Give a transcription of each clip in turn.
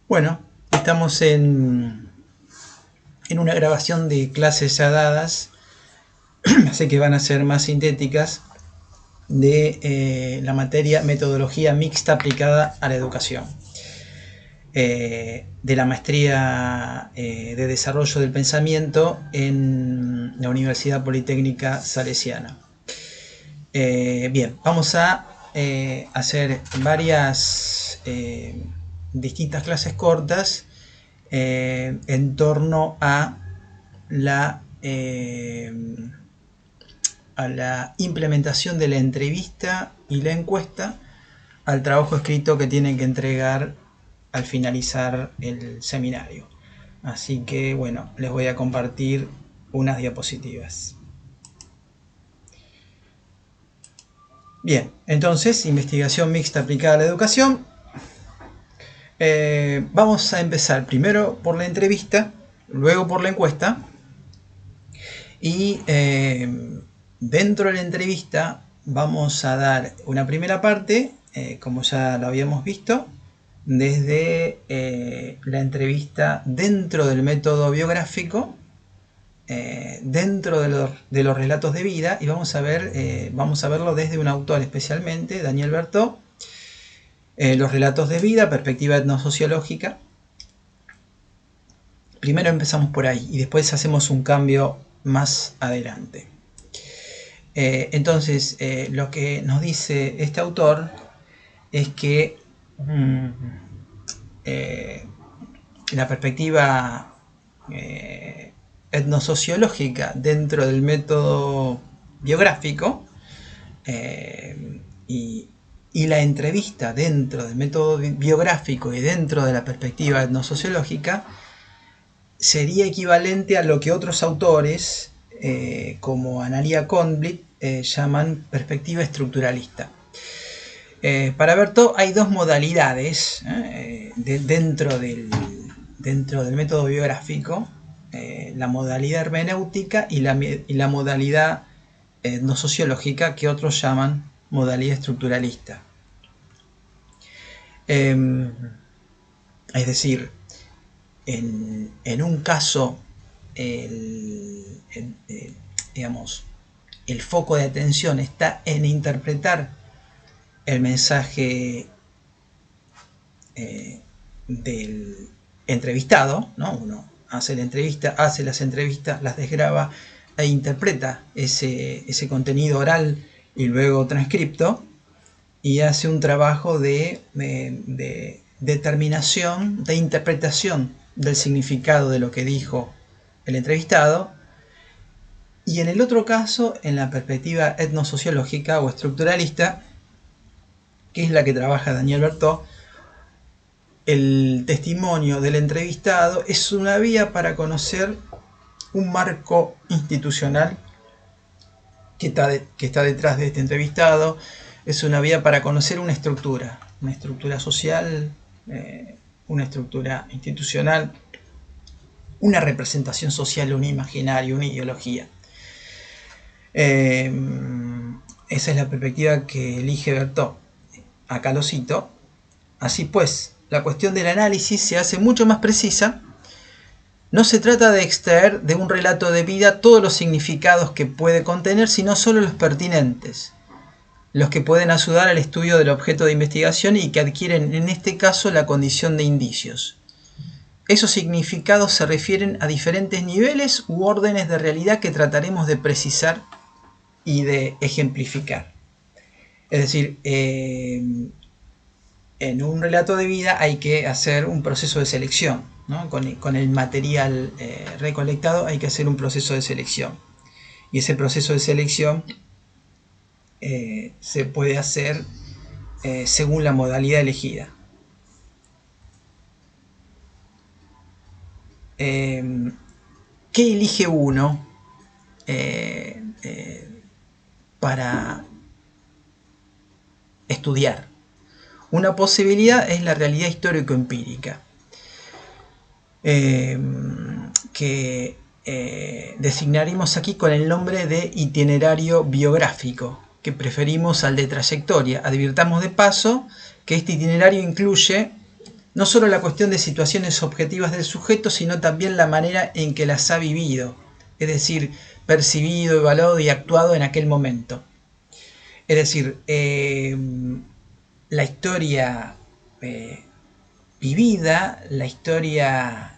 Bueno, estamos en una grabación de clases ya dadas, así que van a ser más sintéticas, de la materia Metodología Mixta aplicada a la educación, de la maestría de Desarrollo del Pensamiento en la Universidad Politécnica Salesiana. Bien, vamos a hacer varias distintas clases cortas en torno a la implementación de la entrevista y la encuesta al trabajo escrito que tienen que entregar al finalizar el seminario. Así que bueno, les voy a compartir unas diapositivas. Bien, entonces, investigación mixta aplicada a la educación. Vamos a empezar primero por la entrevista, luego por la encuesta. Y dentro de la entrevista vamos a dar una primera parte, como ya lo habíamos visto, desde la entrevista dentro del método biográfico, dentro de los relatos de vida, y vamos a verlo desde un autor especialmente, Daniel Berthaud, los relatos de vida, perspectiva etnosociológica. Primero empezamos por ahí y después hacemos un cambio más adelante. Entonces, lo que nos dice este autor es que la perspectiva etnosociológica dentro del método biográfico y la entrevista dentro del método biográfico y dentro de la perspectiva etnosociológica sería equivalente a lo que otros autores como Analia Conblit llaman perspectiva estructuralista. Para Berthaud hay dos modalidades dentro del método biográfico, la modalidad hermenéutica y la modalidad etnosociológica, que otros llaman modalidad estructuralista. Es decir, en un caso el foco de atención está en interpretar el mensaje del entrevistado, ¿no? Uno hace la entrevista, hace las entrevistas, las desgraba e interpreta ese contenido oral y luego transcripto, y hace un trabajo de determinación, de interpretación del significado de lo que dijo el entrevistado. Y en el otro caso, en la perspectiva etnosociológica o estructuralista, que es la que trabaja Daniel Berthaud, el testimonio del entrevistado es una vía para conocer un marco institucional que está detrás de este entrevistado, es una vía para conocer una estructura social, una estructura institucional, una representación social, un imaginario, una ideología. Esa es la perspectiva que elige Berthaud. Acá lo cito. Así pues, la cuestión del análisis se hace mucho más precisa. No se trata de extraer de un relato de vida todos los significados que puede contener, sino solo los pertinentes, los que pueden ayudar al estudio del objeto de investigación y que adquieren en este caso la condición de indicios. Esos significados se refieren a diferentes niveles u órdenes de realidad que trataremos de precisar y de ejemplificar. Es decir, en un relato de vida hay que hacer un proceso de selección, ¿no? Con el material recolectado hay que hacer un proceso de selección. Y ese proceso de selección se puede hacer según la modalidad elegida. ¿Qué elige uno para estudiar? Una posibilidad es la realidad histórico-empírica, que designaremos aquí con el nombre de itinerario biográfico, que preferimos al de trayectoria. Advirtamos de paso que este itinerario incluye no solo la cuestión de situaciones objetivas del sujeto, sino también la manera en que las ha vivido, es decir, percibido, evaluado y actuado en aquel momento. Es decir, la historia vivida, la historia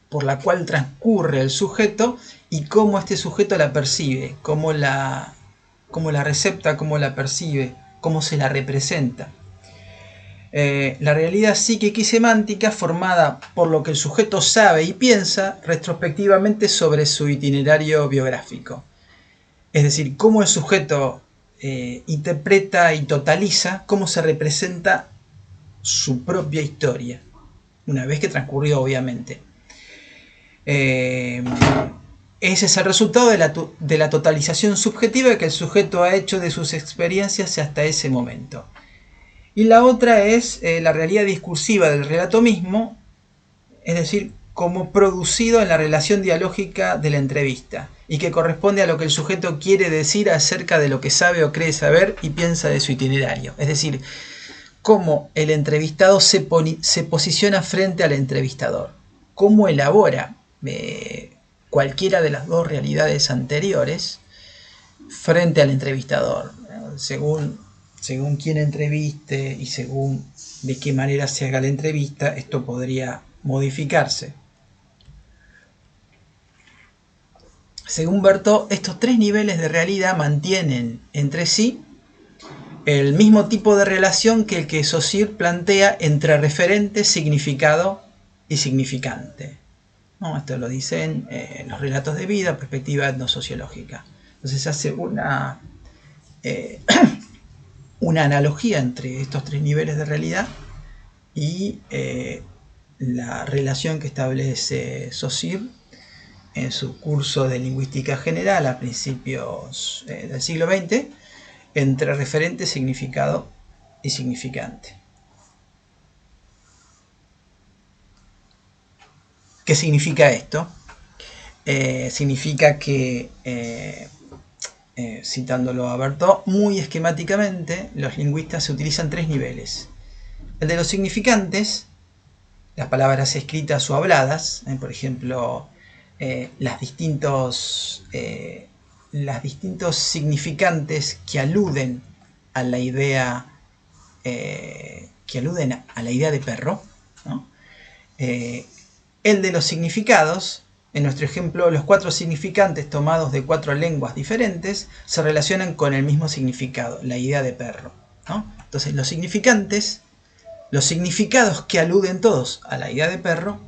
por la cual transcurre el sujeto y cómo este sujeto la percibe, cómo la recepta, cómo la percibe, cómo se la representa. La realidad psíquica y semántica formada por lo que el sujeto sabe y piensa retrospectivamente sobre su itinerario biográfico. Es decir, cómo el sujeto interpreta y totaliza, cómo se representa su propia historia, una vez que transcurrió, obviamente. Ese es el resultado de la totalización subjetiva que el sujeto ha hecho de sus experiencias hasta ese momento. Y la otra es la realidad discursiva del relato mismo, es decir, como producido en la relación dialógica de la entrevista, y que corresponde a lo que el sujeto quiere decir acerca de lo que sabe o cree saber y piensa de su itinerario. Es decir, cómo el entrevistado se posiciona frente al entrevistador, cómo elabora cualquiera de las dos realidades anteriores frente al entrevistador, según quién entreviste y según de qué manera se haga la entrevista, esto podría modificarse. Según Berthaud, estos tres niveles de realidad mantienen entre sí el mismo tipo de relación que el que Saussure plantea entre referente, significado y significante. ¿No? Esto lo dicen los relatos de vida, perspectiva etnosociológica. Entonces se hace una analogía entre estos tres niveles de realidad y la relación que establece Saussure en su curso de lingüística general a principios del siglo XX entre referente, significado y significante. ¿Qué significa esto? Significa que, citándolo a Berthaud, muy esquemáticamente los lingüistas utilizan tres niveles. El de los significantes, las palabras escritas o habladas, por ejemplo, las distintos significantes que aluden a la idea de perro, ¿no? El de los significados, en nuestro ejemplo, los cuatro significantes tomados de cuatro lenguas diferentes se relacionan con el mismo significado, la idea de perro, ¿no? Entonces los significantes, los significados que aluden todos a la idea de perro,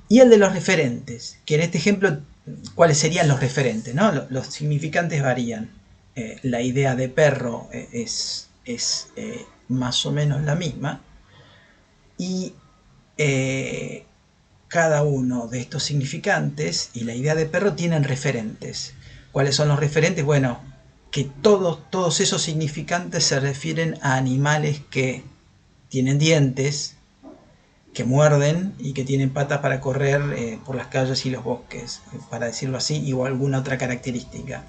y el de los referentes, que en este ejemplo, ¿cuáles serían los referentes? ¿No? Los significantes varían. La idea de perro es más o menos la misma, y cada uno de estos significantes y la idea de perro tienen referentes. ¿Cuáles son los referentes? Bueno, que todos esos significantes se refieren a animales que tienen dientes, que muerden y que tienen patas para correr por las calles y los bosques, para decirlo así, o alguna otra característica,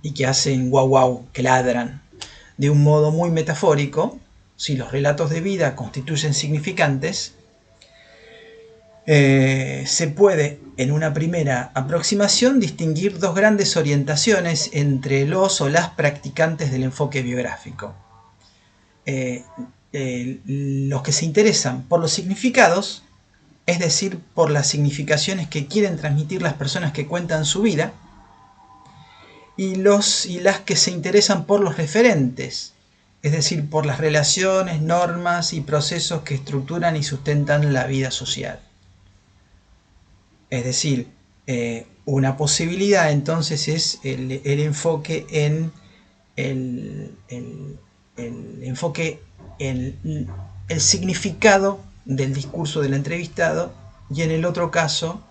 y que hacen guau guau, que ladran. De un modo muy metafórico, si los relatos de vida constituyen significantes, se puede en una primera aproximación distinguir dos grandes orientaciones entre los o las practicantes del enfoque biográfico. Los que se interesan por los significados, es decir, por las significaciones que quieren transmitir las personas que cuentan su vida, y las que se interesan por los referentes, es decir, por las relaciones, normas y procesos que estructuran y sustentan la vida social. Es decir, una posibilidad entonces es el enfoque en el significado del discurso del entrevistado, y en el otro caso,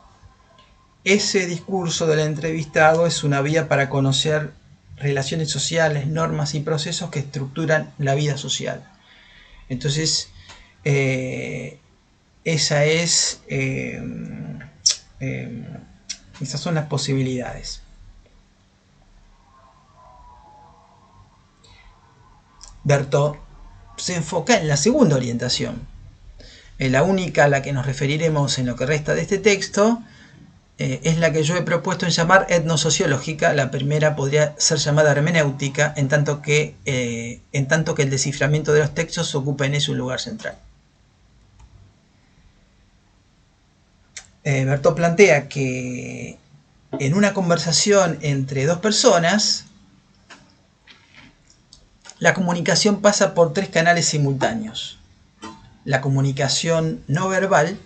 ese discurso del entrevistado es una vía para conocer relaciones sociales, normas y procesos que estructuran la vida social. Entonces, esas son las posibilidades. Berthaud se enfoca en la segunda orientación. La única a la que nos referiremos en lo que resta de este texto es la que yo he propuesto en llamar etnosociológica. La primera podría ser llamada hermenéutica, en tanto que el desciframiento de los textos ocupa en eso un lugar central. Berthaud plantea que en una conversación entre dos personas, la comunicación pasa por tres canales simultáneos. La comunicación no verbal,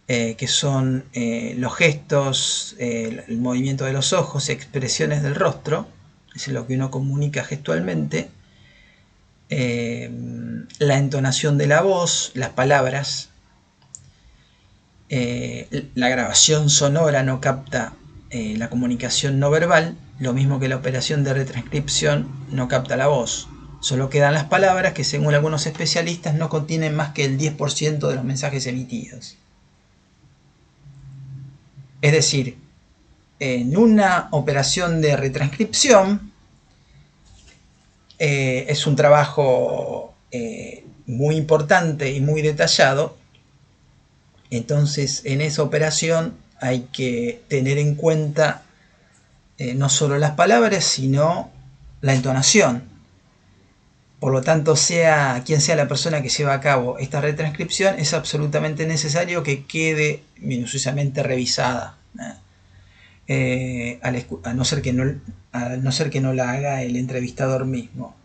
que son los gestos, el movimiento de los ojos, expresiones del rostro, es lo que uno comunica gestualmente, la entonación de la voz, las palabras. La grabación sonora no capta la comunicación no verbal, lo mismo que la operación de retranscripción no capta la voz. Solo quedan las palabras que, según algunos especialistas, no contienen más que el 10% de los mensajes emitidos. Es decir, en una operación de retranscripción es un trabajo muy importante y muy detallado. Entonces, en esa operación hay que tener en cuenta no solo las palabras, sino la entonación. Por lo tanto, sea quien sea la persona que lleva a cabo esta retranscripción, es absolutamente necesario que quede minuciosamente revisada, a no ser que no la haga el entrevistador mismo.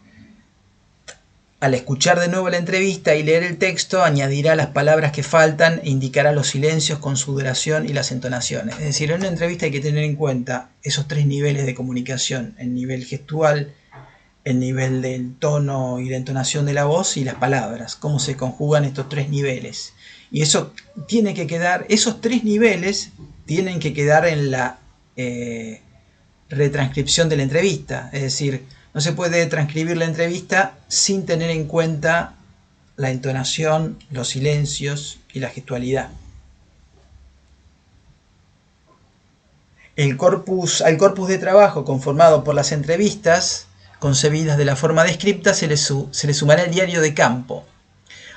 Al escuchar de nuevo la entrevista y leer el texto, añadirá las palabras que faltan e indicará los silencios con su duración y las entonaciones. Es decir, en una entrevista hay que tener en cuenta esos tres niveles de comunicación: el nivel gestual, el nivel del tono y la entonación de la voz y las palabras, cómo se conjugan estos tres niveles. Y eso tiene que quedar, esos tres niveles tienen que quedar en la retranscripción de la entrevista. Es decir, no se puede transcribir la entrevista sin tener en cuenta la entonación, los silencios y la gestualidad. Al corpus de trabajo conformado por las entrevistas concebidas de la forma descripta se le sumará el diario de campo,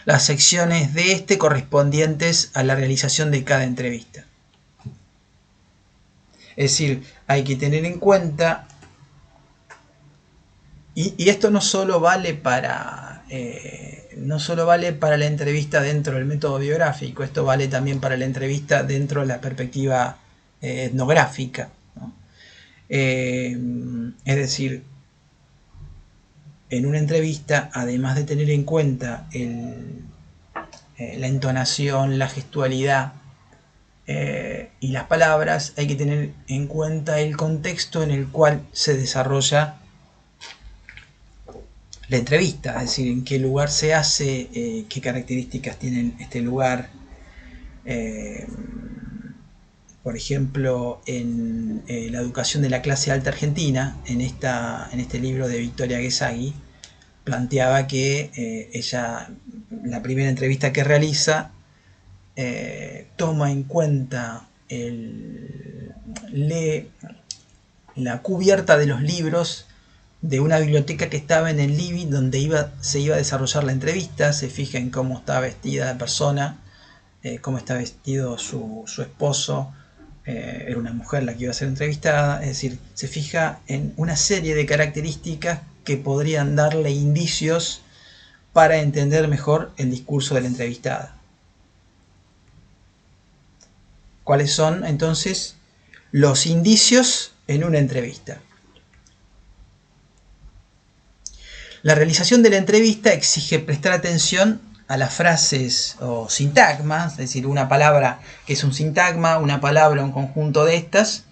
las secciones de este correspondientes a la realización de cada entrevista. Es decir, hay que tener en cuenta, y esto no solo vale para la entrevista dentro del método biográfico, esto vale también para la entrevista dentro de la perspectiva etnográfica, ¿no? Es decir, en una entrevista, además de tener en cuenta la entonación, la gestualidad y las palabras, hay que tener en cuenta el contexto en el cual se desarrolla la entrevista, es decir, en qué lugar se hace, qué características tiene este lugar. Por ejemplo, en la educación de la clase alta argentina, en este libro de Victoria Guesagui, planteaba que ella, la primera entrevista que realiza, toma en cuenta la cubierta de los libros de una biblioteca que estaba en el living donde se iba a desarrollar la entrevista. Se fija en cómo está vestida la persona, cómo está vestido su esposo, era una mujer la que iba a ser entrevistada. Es decir, se fija en una serie de características que podrían darle indicios para entender mejor el discurso de la entrevistada. ¿Cuáles son entonces los indicios en una entrevista? La realización de la entrevista exige prestar atención a las frases o sintagmas, es decir, una palabra que es un sintagma, una palabra, un conjunto de estas,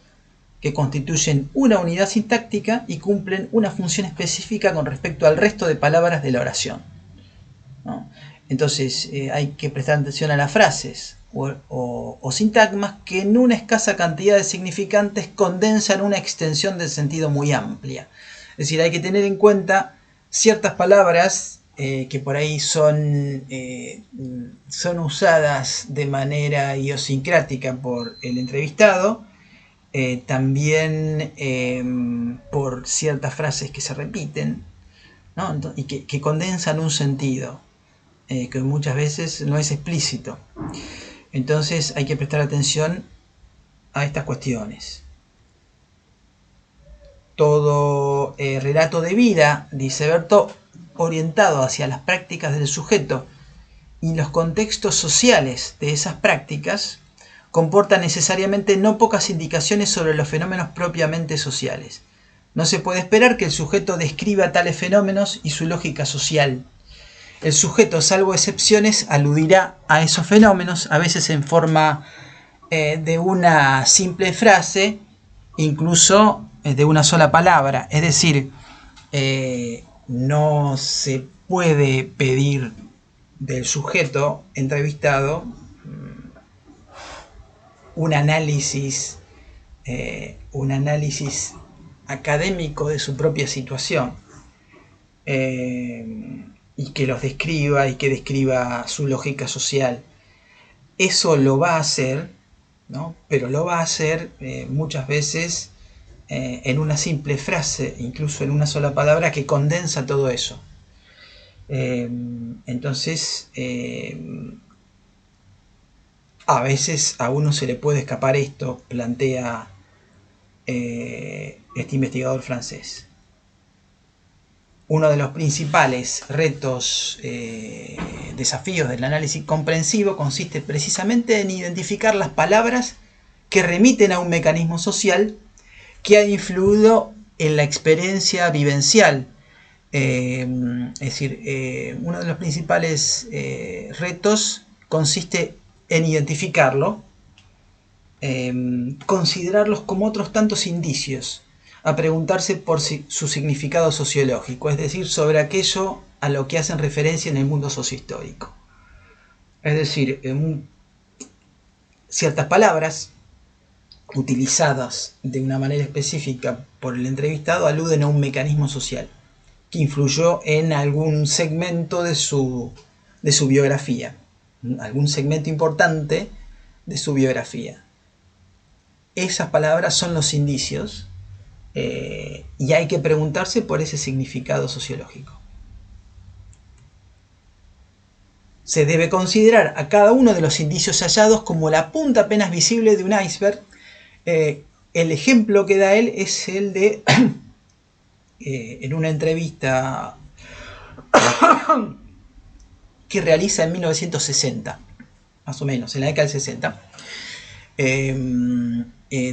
que constituyen una unidad sintáctica y cumplen una función específica con respecto al resto de palabras de la oración, ¿no? Entonces hay que prestar atención a las frases o sintagmas que en una escasa cantidad de significantes condensan una extensión del sentido muy amplia. Es decir, hay que tener en cuenta ciertas palabras que por ahí son usadas de manera idiosincrática por el entrevistado, también por ciertas frases que se repiten, ¿no? Y que condensan un sentido, que muchas veces no es explícito. Entonces hay que prestar atención a estas cuestiones. Todo relato de vida, dice Berthaud, orientado hacia las prácticas del sujeto y los contextos sociales de esas prácticas, comporta necesariamente no pocas indicaciones sobre los fenómenos propiamente sociales. No se puede esperar que el sujeto describa tales fenómenos y su lógica social. El sujeto, salvo excepciones, aludirá a esos fenómenos, a veces en forma de una simple frase, incluso de una sola palabra. Es decir, no se puede pedir del sujeto entrevistado un análisis académico de su propia situación, y que los describa y que describa su lógica social. Eso lo va a hacer, ¿no? Pero lo va a hacer muchas veces en una simple frase, incluso en una sola palabra que condensa todo eso. Entonces, a veces a uno se le puede escapar esto, plantea este investigador francés. Uno de los principales retos, desafíos del análisis comprensivo consiste precisamente en identificar las palabras que remiten a un mecanismo social que ha influido en la experiencia vivencial. Es decir, uno de los principales retos consiste en identificarlo, considerarlos como otros tantos indicios, a preguntarse por su significado sociológico, es decir, sobre aquello a lo que hacen referencia en el mundo sociohistórico. Es decir, ciertas palabras utilizadas de una manera específica por el entrevistado aluden a un mecanismo social que influyó en algún segmento de su biografía, algún segmento importante de su biografía. Esas palabras son los indicios, y hay que preguntarse por ese significado sociológico. Se debe considerar a cada uno de los indicios hallados como la punta apenas visible de un iceberg. El ejemplo que da él es el de en una entrevista que realiza en 1960, más o menos, en la década del 60,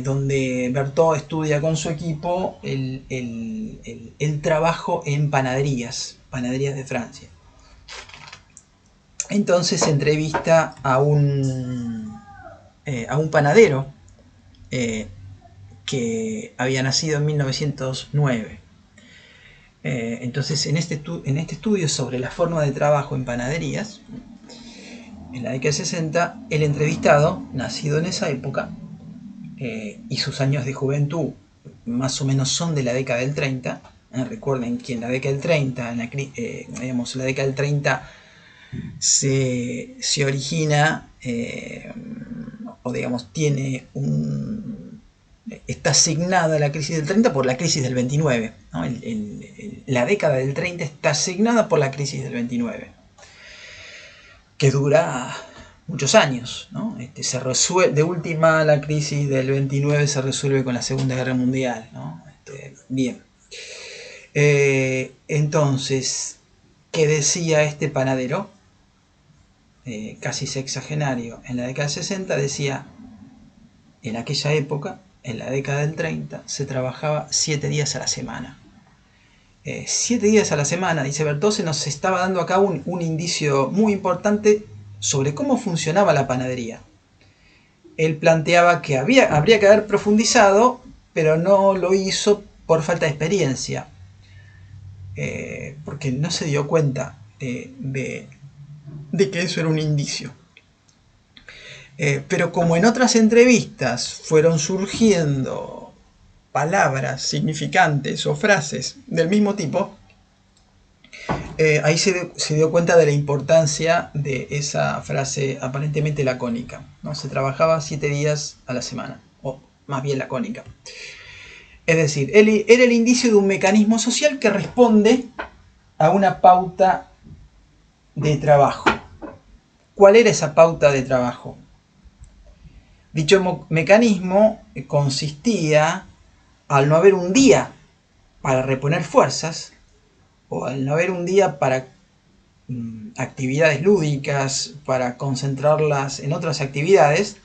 donde Berthaud estudia con su equipo el trabajo en panaderías de Francia. Entonces se entrevista a un panadero que había nacido en 1909. Entonces en este estudio sobre la forma de trabajo en panaderías, en la década de 60, el entrevistado, nacido en esa época, y sus años de juventud más o menos son de la década del 30. Recuerden que en la década del 30, la década del 30 se origina, o digamos, está asignada la crisis del 30 por la crisis del 29, ¿no? La década del 30 está asignada por la crisis del 29, que dura muchos años, ¿no? Se resuelve, de última, la crisis del 29 se resuelve con la Segunda Guerra Mundial, ¿no? Bien. Entonces, ¿qué decía este panadero? Casi sexagenario, en la década del 60, decía: en aquella época, en la década del 30, se trabajaba 7 días a la semana. 7 días a la semana, dice Berthaud, se nos estaba dando acá un indicio muy importante sobre cómo funcionaba la panadería. Él planteaba que habría que haber profundizado, pero no lo hizo por falta de experiencia, porque no se dio cuenta de que eso era un indicio. Pero como en otras entrevistas fueron surgiendo palabras significantes o frases del mismo tipo, ahí se dio cuenta de la importancia de esa frase aparentemente lacónica, ¿no? Se trabajaba 7 días a la semana, o más bien lacónica. Es decir, era el indicio de un mecanismo social que responde a una pauta de trabajo. ¿Cuál era esa pauta de trabajo? Dicho mecanismo consistía, al no haber un día para reponer fuerzas, o al no haber un día para actividades lúdicas, para concentrarlas en otras actividades,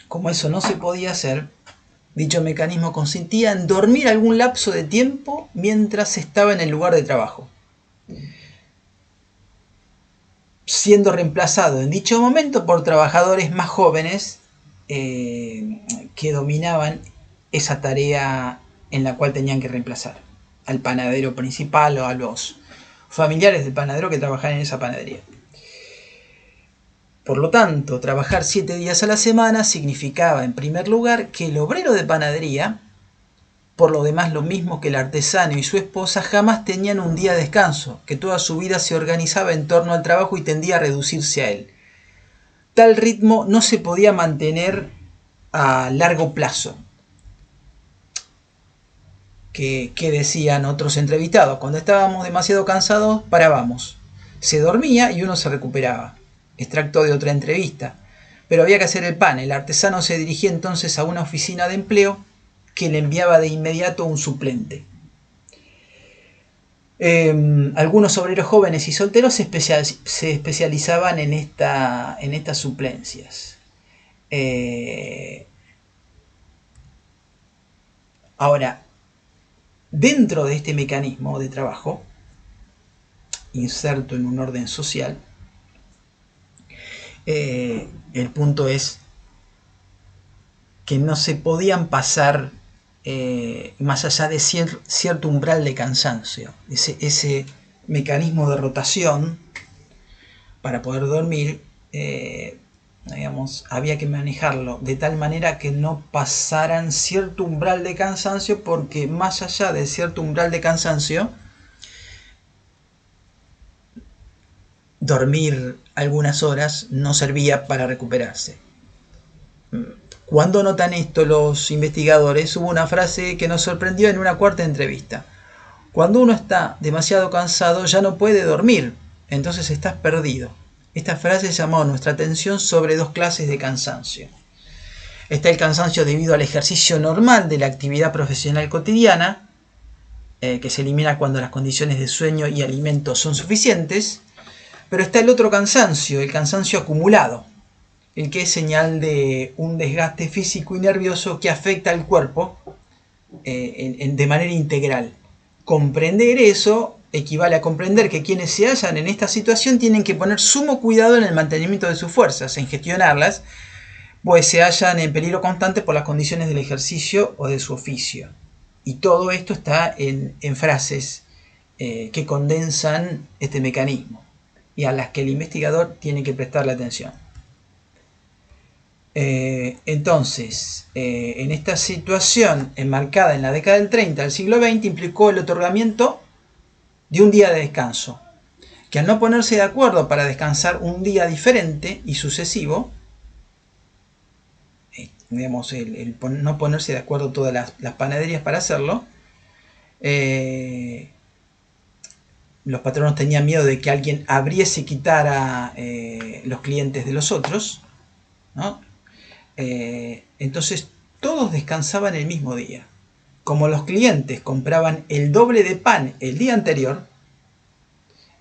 como eso no se podía hacer, dicho mecanismo consistía en dormir algún lapso de tiempo mientras estaba en el lugar de trabajo, siendo reemplazado en dicho momento por trabajadores más jóvenes que dominaban esa tarea en la cual tenían que reemplazar al panadero principal o a los familiares del panadero que trabajaban en esa panadería. Por lo tanto, trabajar 7 días a la semana significaba, en primer lugar, que el obrero de panadería, por lo demás lo mismo que el artesano y su esposa, jamás tenían un día de descanso, que toda su vida se organizaba en torno al trabajo y tendía a reducirse a él. Tal ritmo no se podía mantener a largo plazo. Que decían otros entrevistados, cuando estábamos demasiado cansados, parábamos. Se dormía y uno se recuperaba. Extracto de otra entrevista. Pero había que hacer el pan. El artesano se dirigía entonces a una oficina de empleo que le enviaba de inmediato un suplente. Algunos obreros jóvenes y solteros se especializaban en estas suplencias. Ahora, dentro de este mecanismo de trabajo, inserto en un orden social, el punto es que no se podían pasar más allá de cierto umbral de cansancio. Ese mecanismo de rotación para poder dormir, había que manejarlo de tal manera que no pasaran cierto umbral de cansancio, porque más allá de cierto umbral de cansancio, dormir algunas horas no servía para recuperarse. Cuando notan esto los investigadores, hubo una frase que nos sorprendió en una cuarta entrevista. Cuando uno está demasiado cansado ya no puede dormir, entonces estás perdido. Esta frase llamó nuestra atención sobre dos clases de cansancio. Está el cansancio debido al ejercicio normal de la actividad profesional cotidiana, que se elimina cuando las condiciones de sueño y alimento son suficientes. Pero está el otro cansancio, el cansancio acumulado, el que es señal de un desgaste físico y nervioso que afecta al cuerpo de manera integral. Comprender eso equivale a comprender que quienes se hallan en esta situación tienen que poner sumo cuidado en el mantenimiento de sus fuerzas, en gestionarlas, pues se hallan en peligro constante por las condiciones del ejercicio o de su oficio. Y todo esto está en frases que condensan este mecanismo y a las que el investigador tiene que prestarle atención. Entonces, en esta situación enmarcada en la década del 30 del siglo XX, implicó el otorgamiento de un día de descanso, que al no ponerse de acuerdo para descansar un día diferente y sucesivo, el no ponerse de acuerdo todas las panaderías para hacerlo, los patronos tenían miedo de que alguien abriese y quitara los clientes de los otros, ¿no? Entonces todos descansaban el mismo día. Como los clientes compraban el doble de pan el día anterior,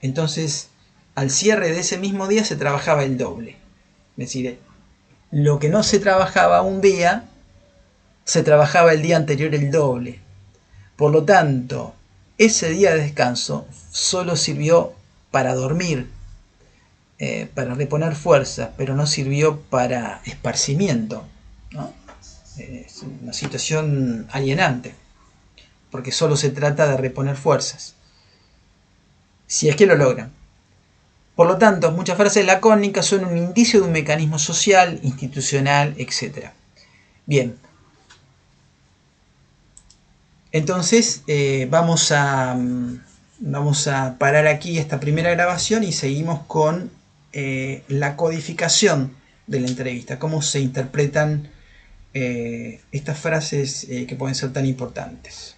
entonces al cierre de ese mismo día se trabajaba el doble. Es decir, lo que no se trabajaba un día, se trabajaba el día anterior el doble. Por lo tanto, ese día de descanso solo sirvió para dormir, para reponer fuerzas, pero no sirvió para esparcimiento, ¿no? Es una situación alienante, porque solo se trata de reponer fuerzas, si es que lo logran. Por lo tanto, muchas frases lacónicas son un indicio de un mecanismo social, institucional, etc. Bien. Entonces, vamos a parar aquí esta primera grabación y seguimos con la codificación de la entrevista, cómo se interpretan estas frases que pueden ser tan importantes.